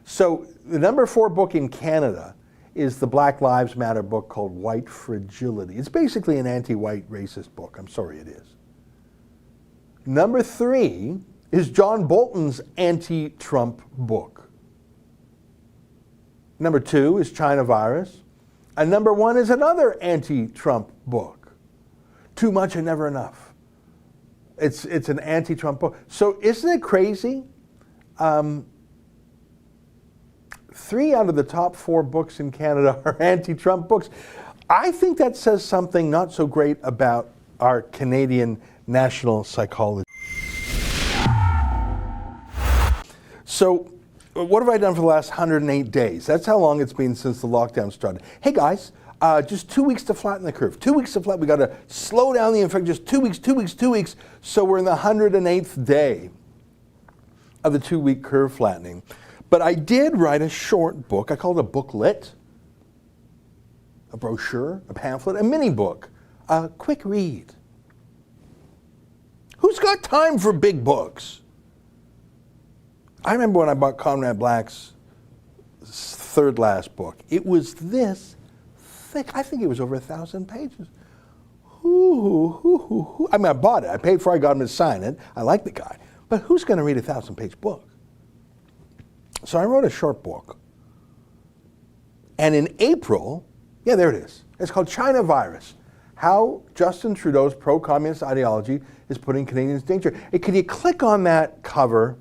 So the number 4 book in Canada is the Black Lives Matter book called White Fragility. It's basically an anti-white racist book. I'm sorry, it is. Number 3 is John Bolton's anti-Trump book. Number 2 is China Virus. And number 1 is another anti-Trump book, Too Much and Never Enough. It's an anti-Trump book. So isn't it crazy? 3 out of the top 4 books in Canada are anti-Trump books. I think that says something not so great about our Canadian national psychology. So what have I done for the last 108 days? That's how long it's been since the lockdown started. Hey guys, just 2 weeks to flatten the curve. 2 weeks to flatten. We got to slow down the infection. Just 2 weeks, 2 weeks, 2 weeks. So we're in the 108th day of the 2-week curve flattening. But I did write a short book. I called it a booklet, a brochure, a pamphlet, a mini book, a quick read. Who's got time for big books? I remember when I bought Conrad Black's third last book. It was this thick. I think it was over 1,000 pages. I mean, I bought it. I paid for it. I got him to sign it. I like the guy. But who's going to read a 1,000-page book? So I wrote a short book. And in April, yeah, there it is. It's called China Virus, How Justin Trudeau's Pro-Communist Ideology is Putting Canadians in Danger. Hey, could you click on that cover?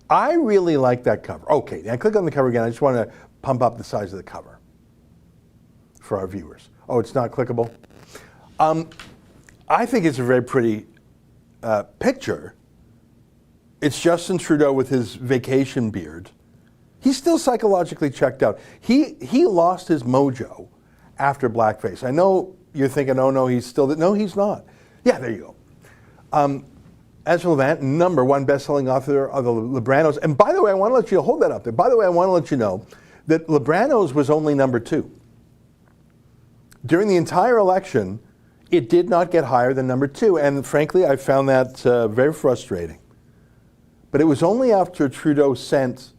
I really like that cover. Okay, now click on the cover again. I just want to pump up the size of the cover for our viewers. Oh, it's not clickable? I think it's a very pretty picture. It's Justin Trudeau with his vacation beard. He's still psychologically checked out. He lost his mojo after blackface. I know you're thinking, oh no, he's still... No, he's not. Yeah, there you go. Ezra Levant, #1 best-selling author of the Libranos. And by the way, I want to let you hold that up there. By the way, I want to let you know that Libranos was only #2. During the entire election, it did not get higher than #2. And frankly, I found that very frustrating. But it was only after Trudeau sent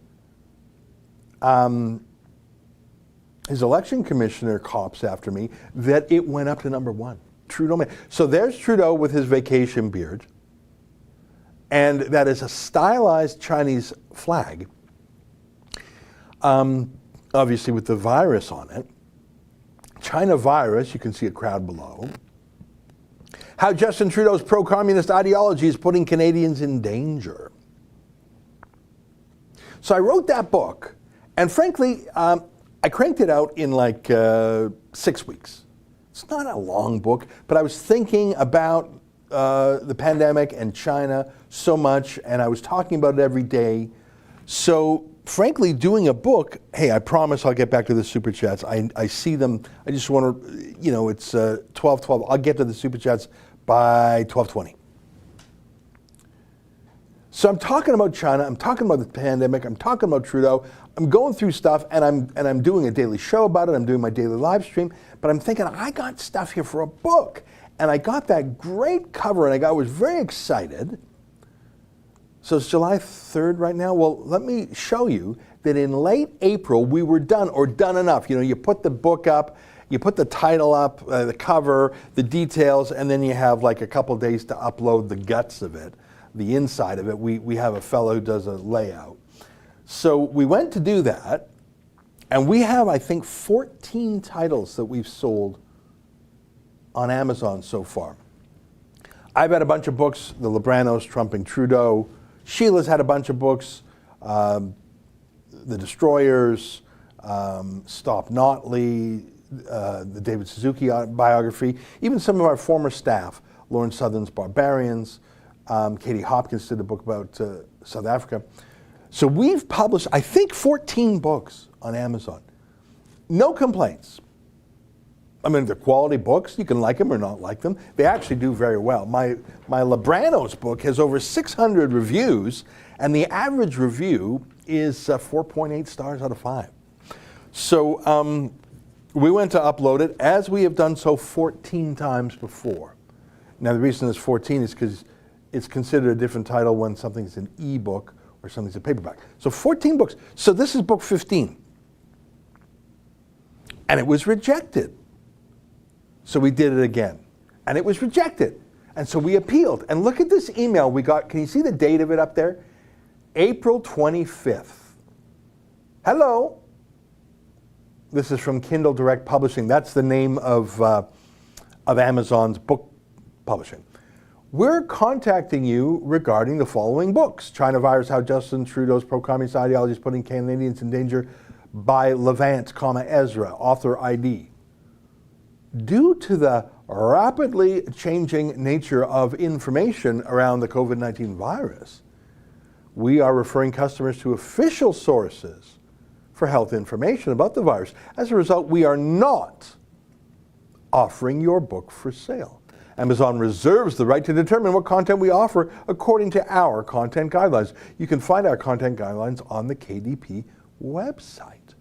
his election commissioner cops after me that it went up to #1. Trudeau. So there's Trudeau with his vacation beard. And that is a stylized Chinese flag, obviously with the virus on it. China Virus, you can see a crowd below. How Justin Trudeau's pro-communist ideology is putting Canadians in danger. So I wrote that book, and frankly, I cranked it out in like 6 weeks. It's not a long book, but I was thinking about the pandemic and China so much, and I was talking about it every day. So frankly, doing a book, hey, I promise I'll get back to the Super Chats. I see them. I just want to, you know, it's 12:12. I'll get to the Super Chats by 12:20. So I'm talking about China, I'm talking about the pandemic, I'm talking about Trudeau, I'm going through stuff, and I'm doing a daily show about it, I'm doing my daily live stream, but I'm thinking, I got stuff here for a book. And I got that great cover, and I was very excited. So it's July 3rd right now. Well, let me show you that in late April, we were done, or done enough. You know, you put the book up, you put the title up, the cover, the details, and then you have like a couple days to upload the guts of it, the inside of it. We have a fellow who does a layout. So we went to do that, and we have, I think, 14 titles that we've sold on Amazon so far. I've had a bunch of books, the Libranos, Trumping Trudeau. Sheila's had a bunch of books, The Destroyers, Stop Notley, the David Suzuki biography, even some of our former staff, Lauren Southern's Barbarians, Katie Hopkins did a book about South Africa. So we've published, I think, 14 books on Amazon. No complaints. I mean, they're quality books. You can like them or not like them. They actually do very well. My Libranos book has over 600 reviews, and the average review is 4.8 stars out of 5. So we went to upload it, as we have done so 14 times before. Now, the reason it's 14 is because it's considered a different title when something's an e-book or or something's a paperback. So 14 books. So this is book 15. And it was rejected. So we did it again. And it was rejected. And so we appealed. And look at this email we got. Can you see the date of it up there? April 25th. Hello. This is from Kindle Direct Publishing. That's the name of Amazon's book publishing. We're contacting you regarding the following books. China Virus, How Justin Trudeau's Pro-Communist Ideology is Putting Canadians in Danger by Levant, Ezra, author ID. Due to the rapidly changing nature of information around the COVID-19 virus, we are referring customers to official sources for health information about the virus. As a result, we are not offering your book for sale. Amazon reserves the right to determine what content we offer according to our content guidelines. You can find our content guidelines on the KDP website.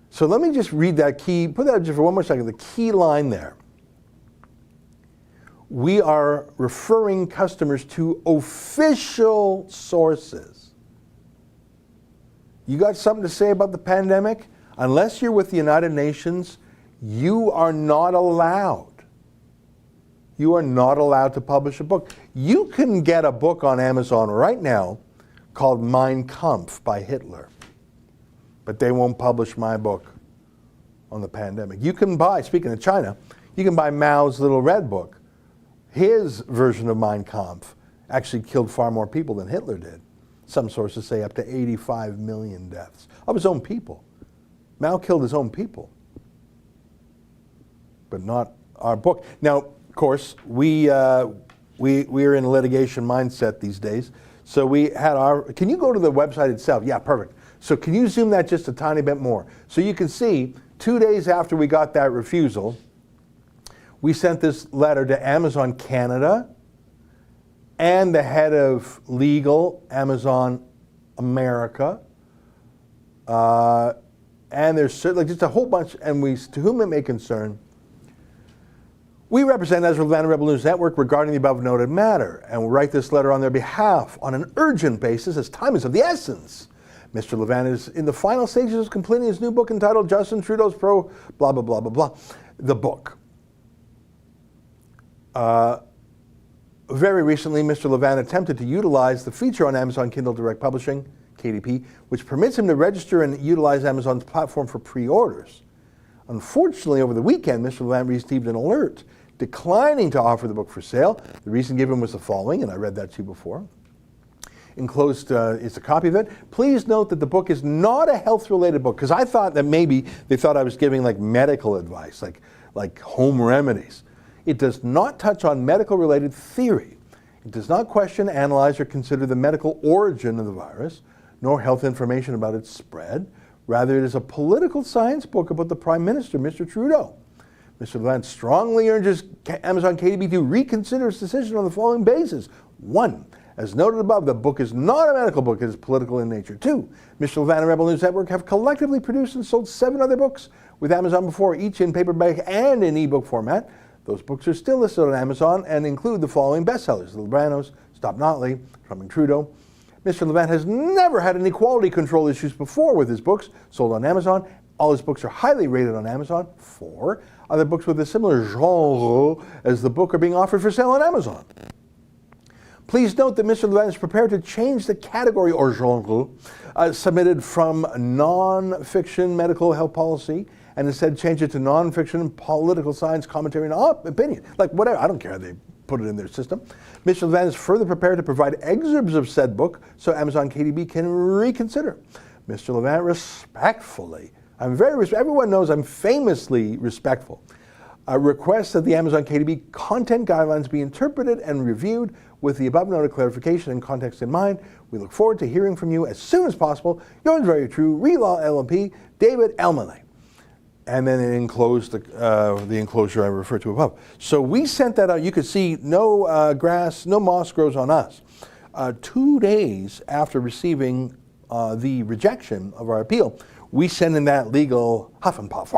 So let me just read that key, put that just for one more second, the key line there. We are referring customers to official sources. You got something to say about the pandemic? Unless you're with the United Nations, you are not allowed. You are not allowed to publish a book. You can get a book on Amazon right now called Mein Kampf by Hitler. But they won't publish my book on the pandemic. You can buy, speaking of China, you can buy Mao's Little Red Book. His version of Mein Kampf actually killed far more people than Hitler did. Some sources say up to 85 million deaths of his own people. Mao killed his own people, but not our book. Now, of course, we're in a litigation mindset these days. So we had our, can you go to the website itself? Yeah, perfect. So can you zoom that just a tiny bit more? So you can see 2 days after we got that refusal, we sent this letter to Amazon Canada and the head of legal, Amazon America. And there's certainly just a whole bunch, and to whom it may concern, we represent Ezra Levant and Rebel News Network regarding the above noted matter, and will write this letter on their behalf on an urgent basis as time is of the essence. Mr. Levant is in the final stages of completing his new book entitled Justin Trudeau's Pro blah, blah, blah, blah, blah. The book. Very recently, Mr. Levant attempted to utilize the feature on Amazon Kindle Direct Publishing, KDP, which permits him to register and utilize Amazon's platform for pre-orders. Unfortunately, over the weekend, Mr. Levant received an alert declining to offer the book for sale. The reason given was the following, and I read that to you before. Enclosed is a copy of it. Please note that the book is not a health-related book, because I thought that maybe they thought I was giving like medical advice, like home remedies. It does not touch on medical-related theory. It does not question, analyze, or consider the medical origin of the virus, nor health information about its spread. Rather, it is a political science book about the Prime Minister, Mr. Trudeau. Mr. Levant strongly urges Amazon KDP to reconsider its decision on the following basis. 1. As noted above, the book is not a medical book, it is political in nature. 2. Mr. Levant and Rebel News Network have collectively produced and sold 7 other books with Amazon before, each in paperback and in ebook format. Those books are still listed on Amazon and include the following bestsellers: The Libranos, Stop Notley, Trump and Trudeau. Mr. Levant has never had any quality control issues before with his books sold on Amazon. All his books are highly rated on Amazon. 4. Other books with a similar genre as the book are being offered for sale on Amazon. Please note that Mr. Levant is prepared to change the category or genre submitted from non-fiction medical health policy and instead change it to non-fiction political science commentary and opinion. Like whatever, I don't care how they put it in their system. Mr. Levant is further prepared to provide excerpts of said book so Amazon KDP can reconsider. Mr. Levant respectfully, everyone knows I'm famously respectful, requests that the Amazon KDP content guidelines be interpreted and reviewed with the above noted clarification and context in mind. We look forward to hearing from you as soon as possible. Yours very true, Relaw LMP, David Elmaleh. And then it enclosed the enclosure I referred to above. So we sent that out. You could see no grass, no moss grows on us. 2 days after receiving the rejection of our appeal, we sent in that legal huff and puff,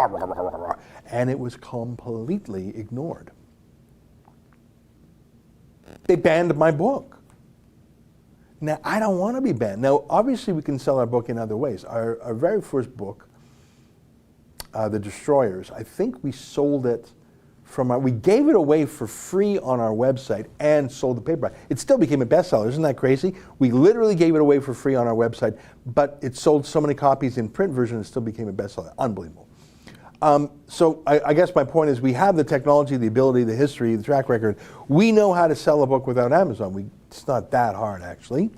and it was completely ignored. They banned my book. Now, I don't want to be banned. Now, obviously, we can sell our book in other ways. Our very first book, The Destroyers, I think we sold it we gave it away for free on our website and sold the paperback. It still became a bestseller. Isn't that crazy? We literally gave it away for free on our website, but it sold so many copies in print version, it still became a bestseller. Unbelievable. So I guess my point is we have the technology, the ability, the history, the track record. We know how to sell a book without Amazon. It's not that hard, actually.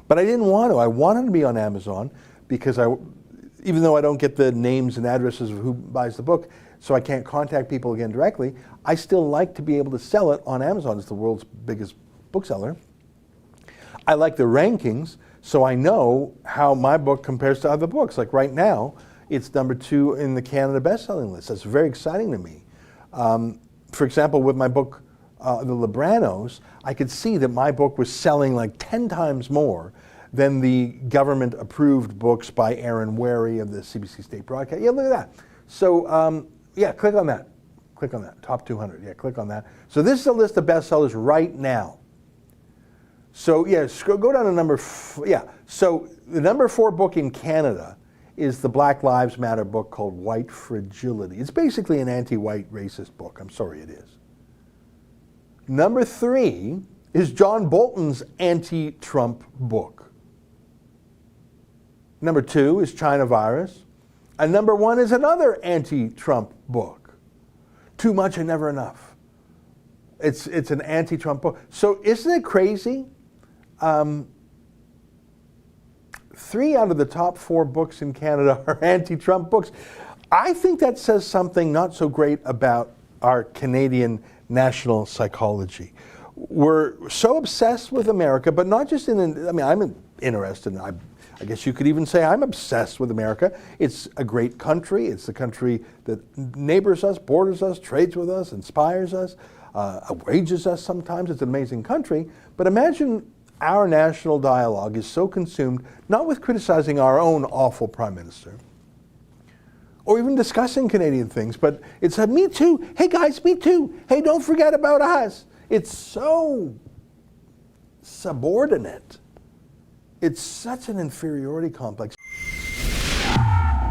But I didn't want to. I wanted to be on Amazon because even though I don't get the names and addresses of who buys the book, so I can't contact people again directly, I still like to be able to sell it on Amazon. It's the world's biggest bookseller. I like the rankings, so I know how my book compares to other books. Like right now, it's number 2 in the Canada bestselling list. That's very exciting to me. For example, with my book, The Libranos, I could see that my book was selling like 10 times more than the government-approved books by Aaron Wary of the CBC State Broadcast. Yeah, look at that. So, yeah, click on that. Click on that. Top 200. Yeah, click on that. So this is a list of bestsellers right now. So, yeah, go down to number 4. Yeah, so the number 4 book in Canada is the Black Lives Matter book called White Fragility. It's basically an anti-white racist book. I'm sorry, it is. Number 3 is John Bolton's anti-Trump book. Number 2 is China Virus. And number 1 is another anti-Trump book, Too Much and Never Enough. It's an anti-Trump book. So isn't it crazy? 3 out of the top 4 books in Canada are anti-Trump books. I think that says something not so great about our Canadian national psychology. We're so obsessed with America, but not just I'm interested in, I guess you could even say I'm obsessed with America. It's a great country. It's the country that neighbors us, borders us, trades with us, inspires us, outrages us sometimes. It's an amazing country. But imagine our national dialogue is so consumed, not with criticizing our own awful prime minister, or even discussing Canadian things, but it's a me too. Hey guys, me too. Hey, don't forget about us. It's so subordinate. It's such an inferiority complex.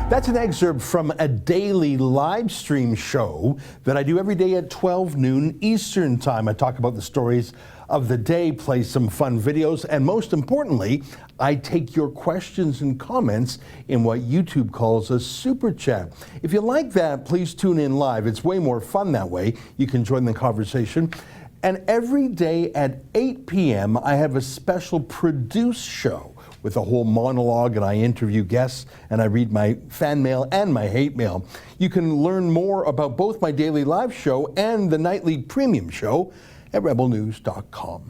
That's an excerpt from a daily live stream show that I do every day at 12 noon Eastern Time. I talk about the stories of the day, play some fun videos, and most importantly, I take your questions and comments in what YouTube calls a super chat. If you like that, please tune in live. It's way more fun that way. You can join the conversation. And every day at 8 p.m., I have a special produced show with a whole monologue, and I interview guests, and I read my fan mail and my hate mail. You can learn more about both my daily live show and the nightly premium show at rebelnews.com.